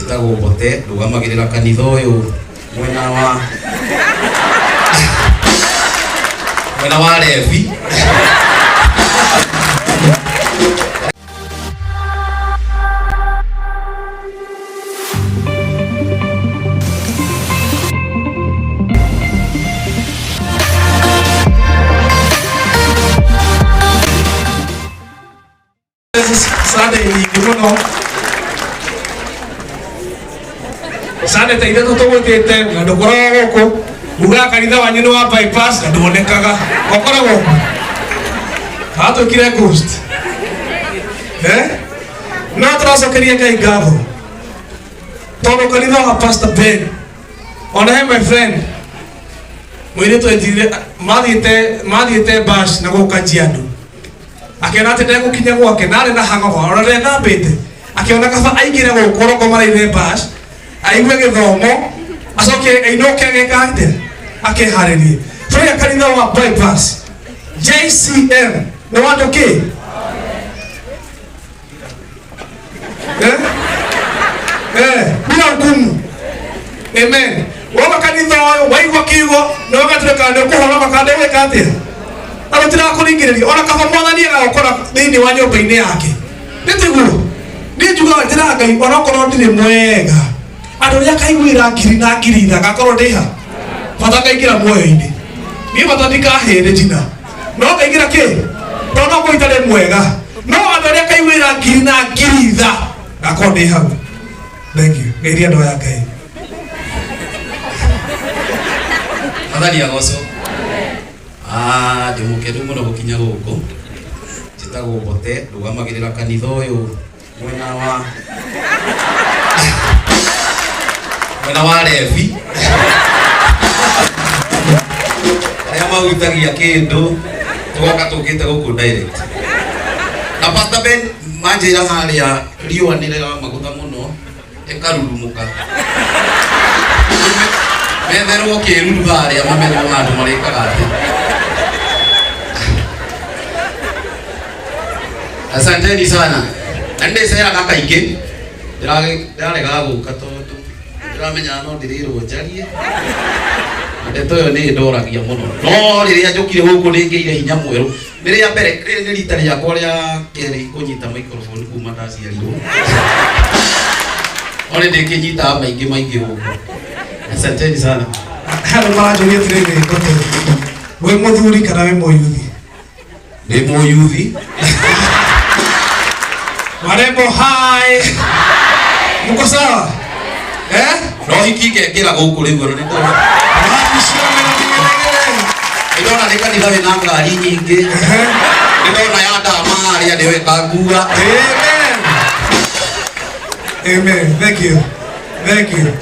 Jitagwo Mbote, rugamagirira kanitha uyu mwena wa Levi. Sunday nyingi muno. Sunday ta ithatũ tũgwĩtĩte na ndũkoragwo gũkũ. Uga kanitha wanyu nĩ wa bypass na ndũonekaga. Ũkoragwo hatũkire ghost. Na tũracokeria Ngai ngatho. Tondũ kanitha wa Pastor Ben. Ona he my friend. Mwĩrĩtũ etire mathiĩte bash na gũka Jiandu. Akiona ati ndegũkinya gwake narĩ na hangover ona ndethambĩte akiona kaba aingĩre gũkũ roko maraire bash aigue gĩthomo acoke ainũke agĩkande akĩharĩrie bũrũri kanitha wa bypass JCM nĩ wandũ kĩ bila ngumu amen woga kanitha ũyũ waigua kiugo na ũgatuĩka nĩ ũkũhonoka kana ndĩwĩka atĩa Arutira kuringiriria ona kaba mwathani agakora thiini wa nyumba-ini yake nitiguo ni njugaga njira Ngai ona korwo ndiri mwega andu ria kaiguira ngiri na ngiri itha gakorwo ndiha bata kaingira muoyo-ini ni bata ndikahire njina no kaingira ki tona ko itare mwega no andu ria kaiguira ngiri na ngiri itha gakorwo ndiha. Thank you ngeria ndo ya Ngai Athani agoco ndi mukeru muno gukinya guku. Jitagwo Mbote, rugamagirira kanitha uyu mwena wa Levi. Aya mautagia kindu tugoka tukite guku direct. Na Pastor Ben manjira haria riua nirega maguta muno ekarurumuka. Metherwo kiruga haria mametherwo andu marikaga ati. Asanteni sana. Nande sera kaka ike. Ndirarega guka tondu ndiramenya no ndirirwo njarie. Ndeto yo ni ndoragia muno. No riria njukire guku ningeire hinya mweru. Riria mbere ni rita riakwa ria keri kunyita microphone kuma ndaciarirwo. Ole ndikinyita maingi guku. Asanteni sana. Hello maranjuria tiriri kote. We muthuri kana we moyuthi? Ni moyuthi. Marembo hi. Muko sawa? No hikike kila guku riu ro ndona. Ndona ni kanitha wina ngari nyingi. Ndona ya ndama aria ndiwe kangura. Amen. Amen. Thank you. Thank you.